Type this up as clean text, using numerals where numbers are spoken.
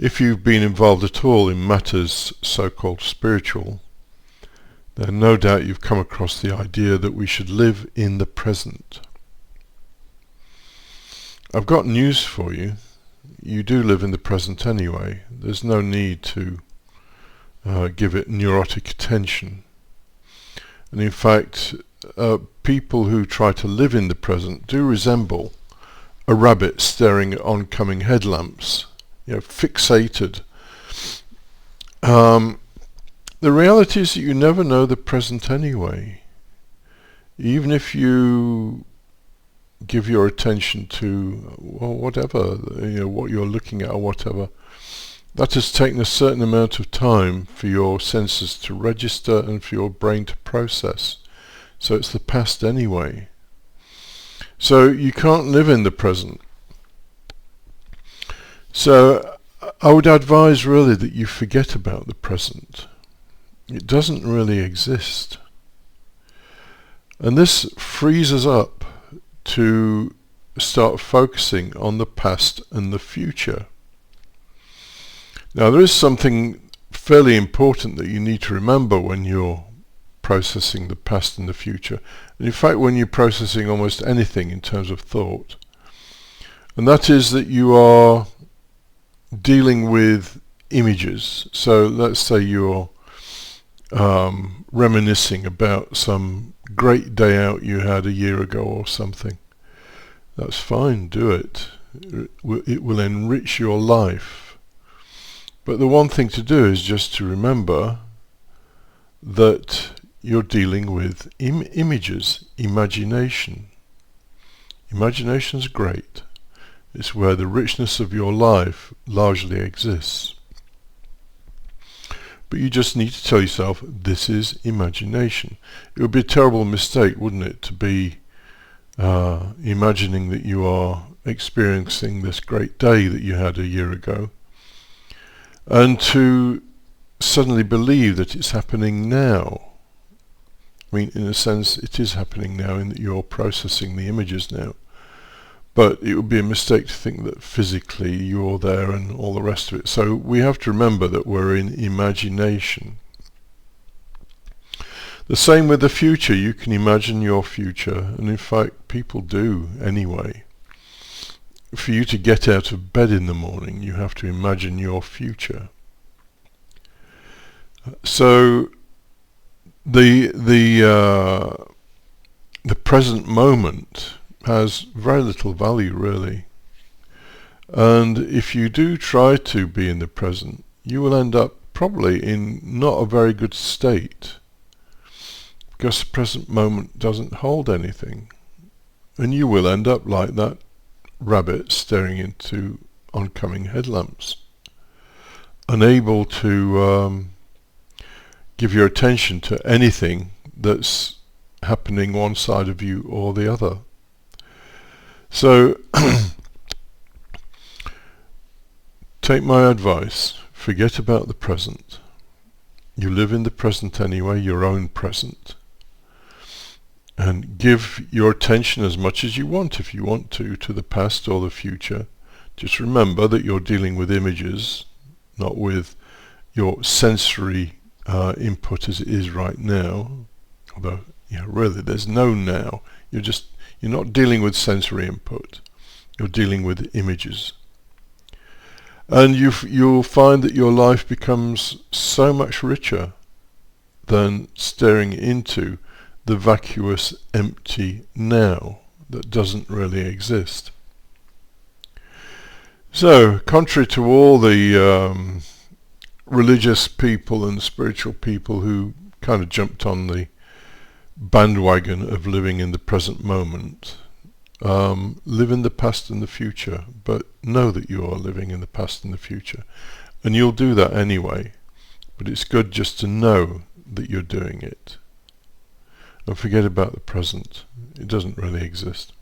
If you've been involved at all in matters so-called spiritual, then no doubt you've come across the idea that we should live in the present. I've got news for you. You do live in the present anyway. There's no need to give it neurotic attention. And in fact, people who try to live in the present do resemble a rabbit staring at oncoming headlamps, fixated. The reality is that you never know the present anyway. Even if you give your attention to whatever, what you're looking at or whatever, that has taken a certain amount of time for your senses to register and for your brain to process. So it's the past anyway. So you can't live in the present. So I would advise really that you forget about the present. It doesn't really exist. And this frees us up to start focusing on the past and the future. Now there is something fairly important that you need to remember when you're processing the past and the future, and in fact when you're processing almost anything in terms of thought, and that is that you are dealing with images. So let's say you're reminiscing about some great day out you had a year ago or something. That's fine, do it. It will enrich your life. But the one thing to do is just to remember that you're dealing with images, imagination. Imagination's great. It's where the richness of your life largely exists. But you just need to tell yourself, this is imagination. It would be a terrible mistake, wouldn't it, to be imagining that you are experiencing this great day that you had a year ago, and to suddenly believe that it's happening now. I mean, in a sense, it is happening now in that you're processing the images now. But it would be a mistake to think that physically you're there and all the rest of it. So we have to remember that we're in imagination. The same with the future. You can imagine your future, and in fact people do anyway. For you to get out of bed in the morning, you have to imagine your future. So the present moment has very little value really, and if you do try to be in the present, you will end up probably in not a very good state, because the present moment doesn't hold anything, and you will end up like that rabbit staring into oncoming headlamps, unable to give your attention to anything that's happening one side of you or the other. So take my advice, forget about the present. You live in the present anyway, your own present, and give your attention as much as you want, if you want to the past or the future. Just remember that you're dealing with images, not with your sensory input as it is right now, although really there's no now. You're not dealing with sensory input, you're dealing with images. And you'll find that your life becomes so much richer than staring into the vacuous, empty now that doesn't really exist. So, contrary to all the religious people and spiritual people who kind of jumped on the bandwagon of living in the present moment, live in the past and the future, but know that you are living in the past and the future, and you'll do that anyway, but it's good just to know that you're doing it, and forget about the present. It doesn't really exist.